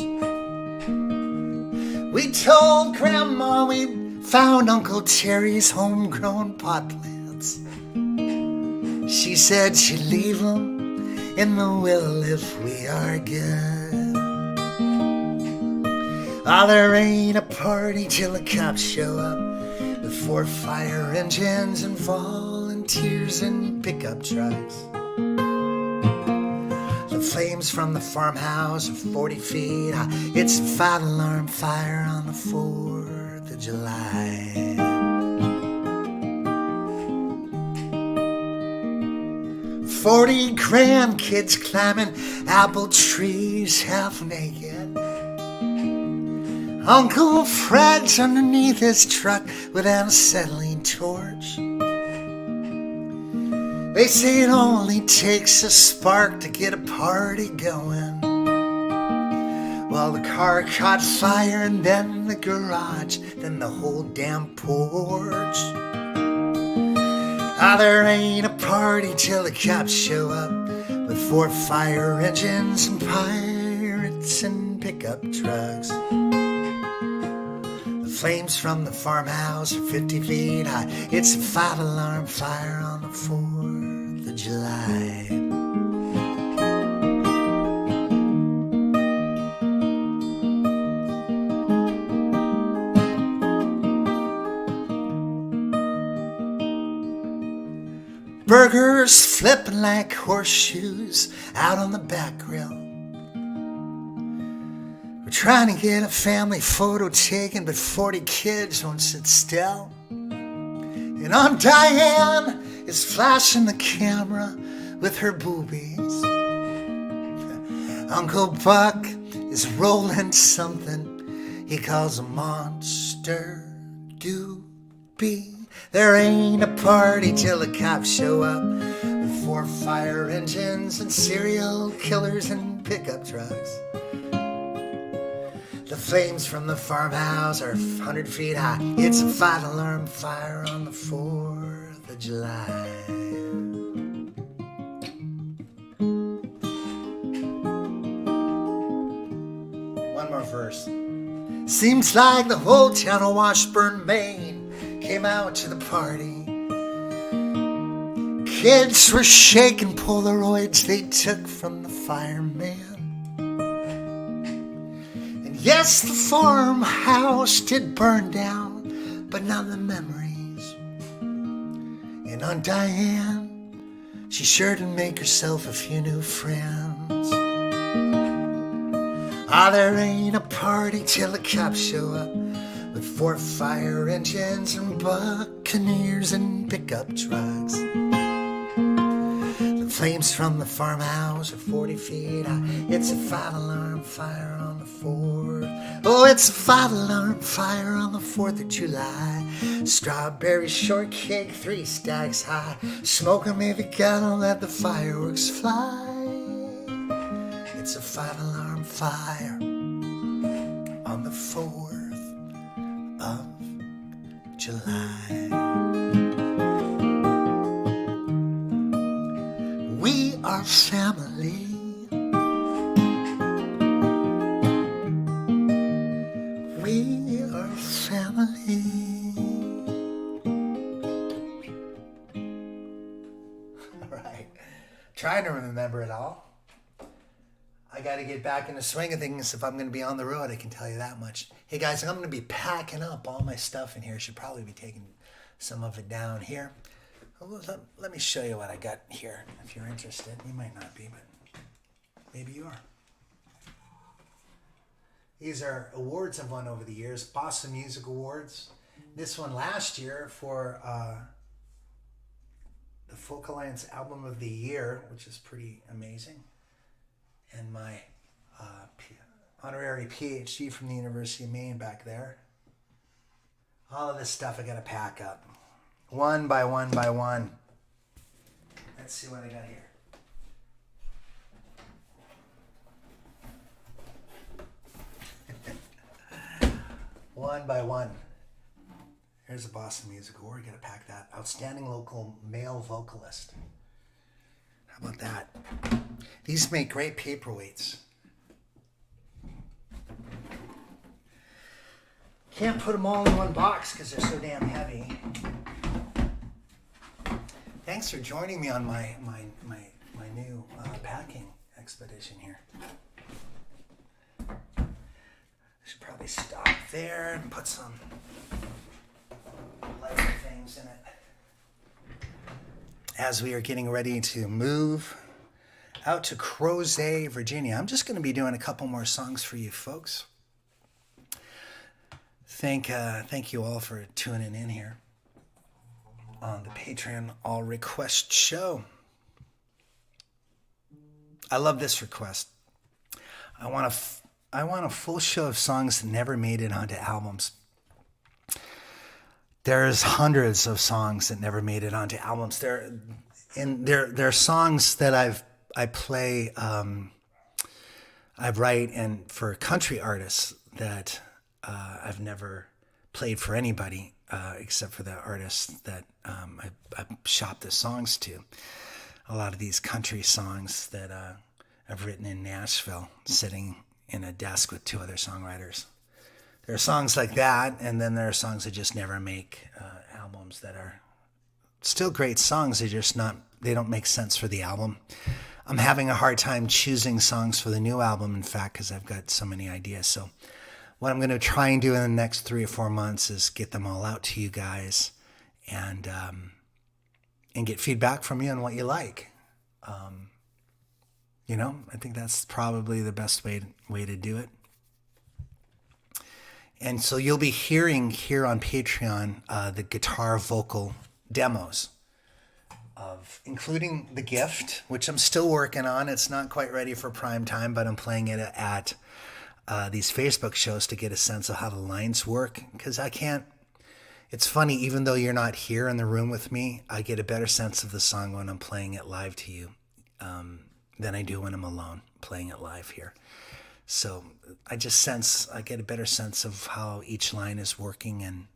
We told Grandma we found Uncle Terry's homegrown pot plants. She said she'd leave them in the will if we are good. Oh, there ain't a party till the cops show up with 4 fire engines and volunteers and pickup trucks. The flames from the farmhouse are 40 feet high. It's a 5-alarm fire on the 4th of July. 40 grandkids climbing apple trees half naked. Uncle Fred's underneath his truck with an acetylene torch. They say it only takes a spark to get a party going. Well, the car caught fire and then the garage, then the whole damn porch. Ah, there ain't a party till the cops show up with 4 fire engines and pirates and pickup trucks. The flames from the farmhouse are 50 feet high. It's a 5-alarm fire on the 4th of July. Burgers flipping like horseshoes out on the back grill. We're trying to get a family photo taken, but 40 kids won't sit still. And Aunt Diane is flashing the camera with her boobies. Uncle Buck is rolling something he calls a monster doobie. There ain't a party till the cops show up with 4 fire engines and serial killers and pickup trucks. The flames from the farmhouse are 100 feet high. It's a 5-alarm fire on the 4th of July. One more verse. Seems like the whole town of Washburn, Maine came out to the party. Kids were shaking Polaroids they took from the fireman. And yes, the farmhouse did burn down, but not the memories. And Aunt Diane, she sure did make herself a few new friends. Ah, there ain't a party till the cops show up with 4 fire engines and buccaneers and pickup trucks. The flames from the farmhouse are 40 feet high. It's a 5-alarm fire on the 4th. Oh, it's a 5-alarm fire on the 4th of July. Strawberry shortcake 3 stacks high. Smoke 'em if you gotta let the fireworks fly. It's a 5-alarm fire on the 4th of July. We are family. We are family. All right. Trying to remember it all. I got to get back in the swing of things if I'm going to be on the road, I can tell you that much. Hey guys, I'm going to be packing up all my stuff in here. Should probably be taking some of it down here. Let me show you what I got here if you're interested. You might not be, but maybe you are. These are awards I've won over the years. Boston Music Awards. This one last year for the Folk Alliance Album of the Year, which is pretty amazing. And my honorary PhD from the University of Maine back there. All of this stuff I got to pack up. One by one by one. Let's see what I got here. One by one. Here's a Boston Music Award. Got to pack that. Outstanding Local Male Vocalist. How about that? These make great paperweights. Can't put them all in one box because they're so damn heavy. Thanks for joining me on my new packing expedition here. I should probably stop there and put some lighter things in it. As we are getting ready to move out to Crozet, Virginia. I'm just going to be doing a couple more songs for you folks. Thank you all for tuning in here on the Patreon All Request Show. I love this request. I want a full show of songs that never made it onto albums. There's hundreds of songs that never made it onto albums. There are songs that I play, I write and for country artists that I've never played for anybody except for the artists that I shop the songs to. A lot of these country songs that I've written in Nashville, sitting in a desk with two other songwriters. There are songs like that, and then there are songs that just never make albums that are still great songs. They don't make sense for the album. I'm having a hard time choosing songs for the new album, in fact, because I've got so many ideas. So what I'm going to try and do in the next 3 or 4 months is get them all out to you guys and get feedback from you on what you like. I think that's probably the best way to do it. And so you'll be hearing here on Patreon the guitar vocal demos of including The Gift, which I'm still working on. It's not quite ready for prime time, but I'm playing it at these Facebook shows to get a sense of how the lines work. Because it's funny, even though you're not here in the room with me, I get a better sense of the song when I'm playing it live to you than I do when I'm alone playing it live here. So I get a better sense of how each line is working.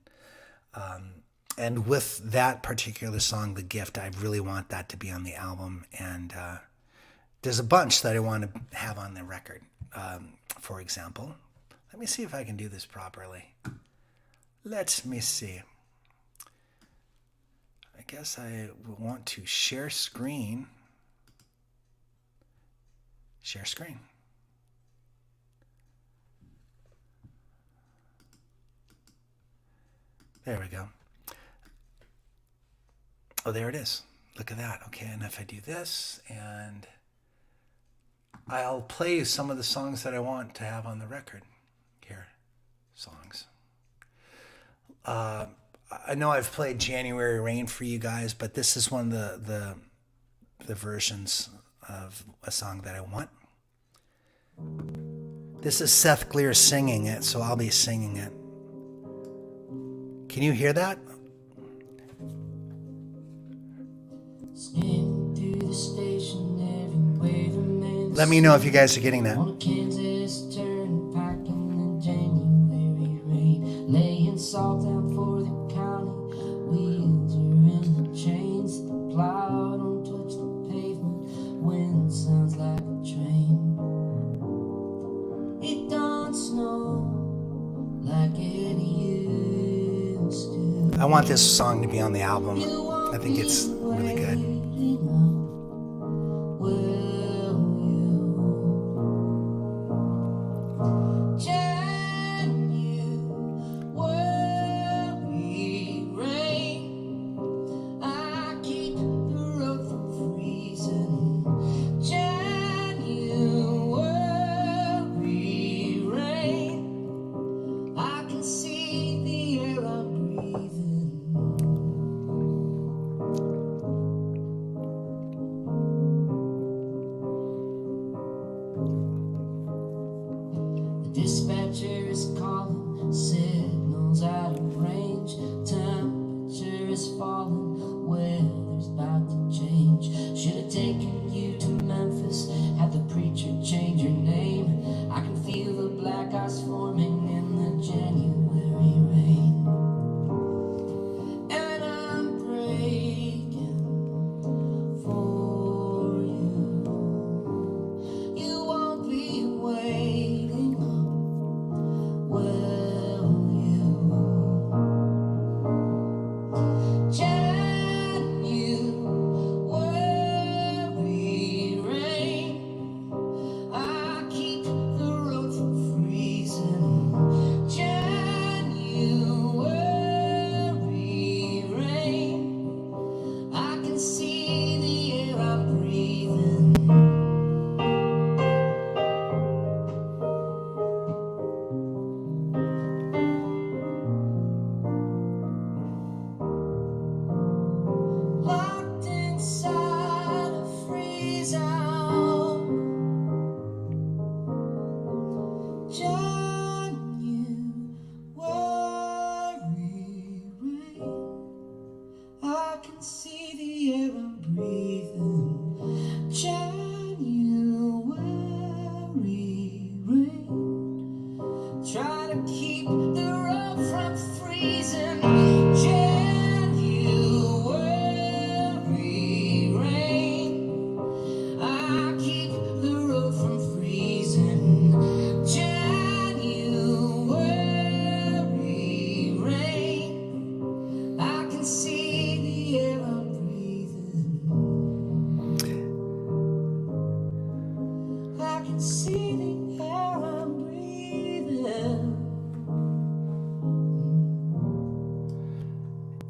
And with that particular song, The Gift, I really want that to be on the album. And there's a bunch that I want to have on the record. For example, let me see if I can do this properly. Let me see. I guess I want to share screen. Share screen. There we go. Oh, there it is. Look at that. Okay, and if I do this, and I'll play some of the songs that I want to have on the record. Here, songs. I know I've played January Rain for you guys, but this is one of the versions of a song that I want. This is Seth Glier singing it, so I'll be singing it. Can you hear that? Let me know if you guys are getting that. Laying salt down for the county, wheels are in the chains, the plow don't touch the pavement, wind sounds like a train. It don't snow like it used to. I want this song to be on the album. I think it's really good. Dispatcher is calling, signals out of range, temperature is falling, weather's about to change. Should have taken you to Memphis, had the preacher change your name. I can feel the black ice forming in the January rain. And I'm breaking for you. see the air I'm breathing.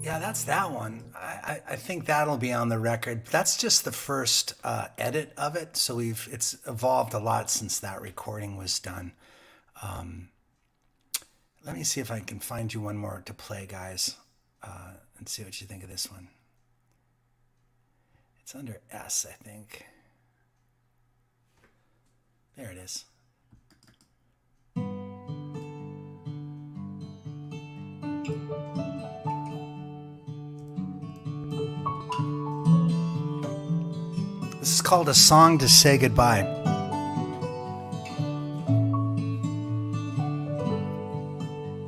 Yeah, that's that one. I think that'll be on the record. That's just the first edit of it, so it's evolved a lot since that recording was done. Let me see if I can find you one more to play, guys, and see what you think of this one. It's under S, I think. There it is. This is called A Song to Say Goodbye.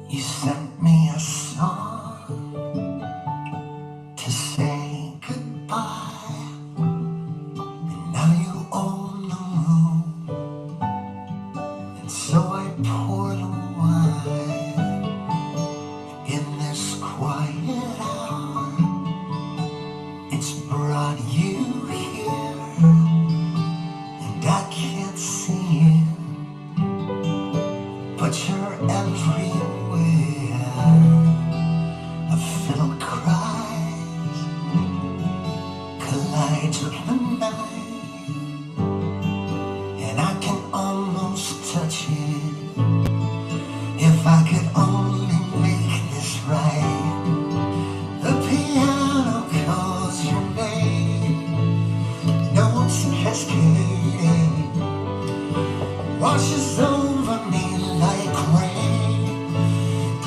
You sent me a song to say goodbye, and now you own the moon, and so I pour the wine in this quiet hour. It's brought you here, and I can't see you, but you're everywhere. A fiddle cries, collides with the night, and I can almost touch it. If I could only make this right. The piano calls your name, notes cascading, washes over me like rain.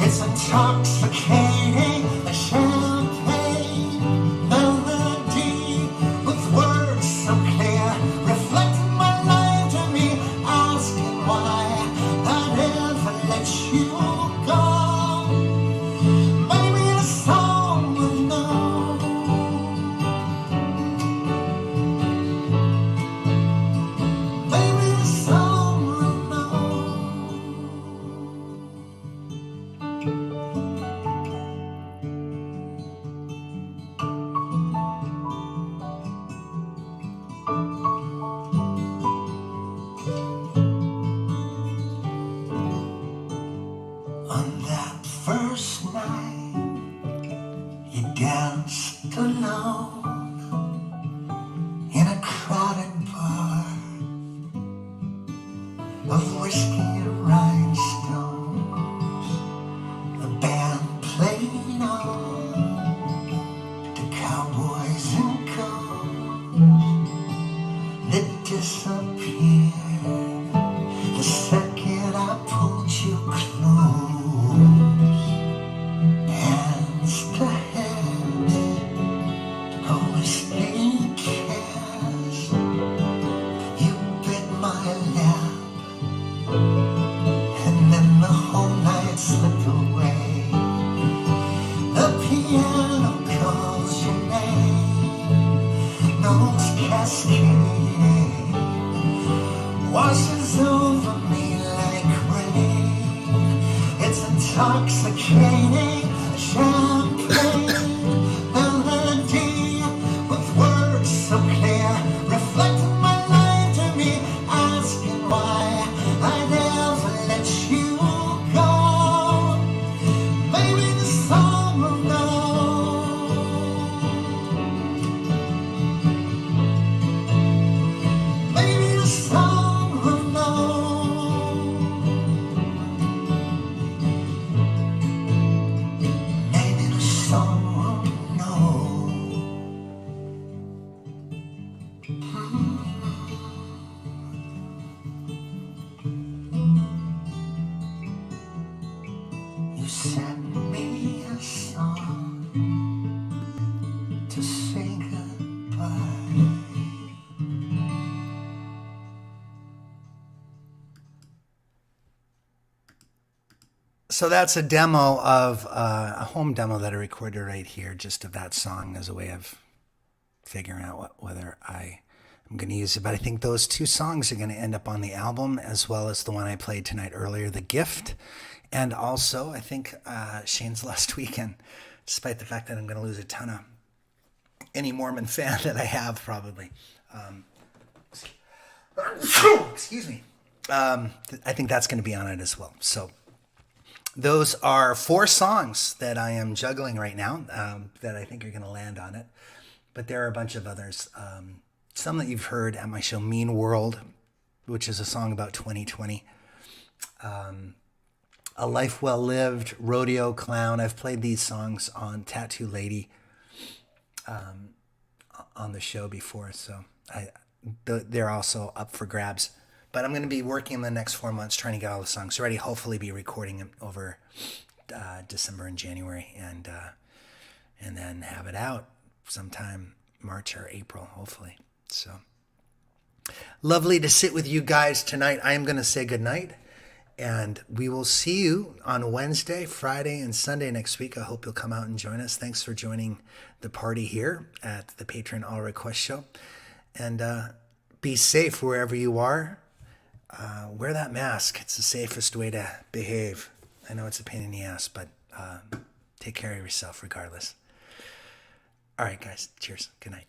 It's intoxicating, a champagne melody with words so clear, reflecting my life to me, asking why I never let you go. Maybe the song will know. Maybe the song will know. On that first night, you danced alone in a crowded bar of whiskey and rhinestones. The band played on to cowboys and goats that disappeared the second I pulled you close. Hands to hands, a whiskey kiss. You bit my lap, and then the whole night slipped away. The piano calls your name, notes cascading, washes over me like rain. It's intoxicating, champagne melody with words so clear, reflecting my life to me, asking why I never let you go. Maybe the song will know. Maybe the song will know. Maybe the song will know. You sent me a song to say goodbye. So that's a demo of a home demo that I recorded right here, just of that song as a way of figuring out whether I'm going to use it. But I think those two songs are going to end up on the album, as well as the one I played tonight earlier, The Gift. And also, I think Shane's Last Weekend, despite the fact that I'm going to lose a ton of any Mormon fan that I have, probably. Excuse me. I think that's going to be on it as well. So those are 4 songs that I am juggling right now that I think are going to land on it. But there are a bunch of others. Some that you've heard at my show, Mean World, which is a song about 2020. A Life Well Lived, Rodeo Clown. I've played these songs on Tattoo Lady on the show before, so they're also up for grabs. But I'm going to be working in the next 4 months trying to get all the songs ready. Hopefully be recording them over December and January, and then have it out sometime March or April, hopefully. So lovely to sit with you guys tonight. I am going to say goodnight, and we will see you on Wednesday, Friday, and Sunday next week. I hope you'll come out and join us. Thanks for joining the party here at the Patreon All Request Show. And be safe wherever you are. Wear that mask. It's the safest way to behave. I know it's a pain in the ass, but take care of yourself regardless. All right, guys. Cheers. Good night.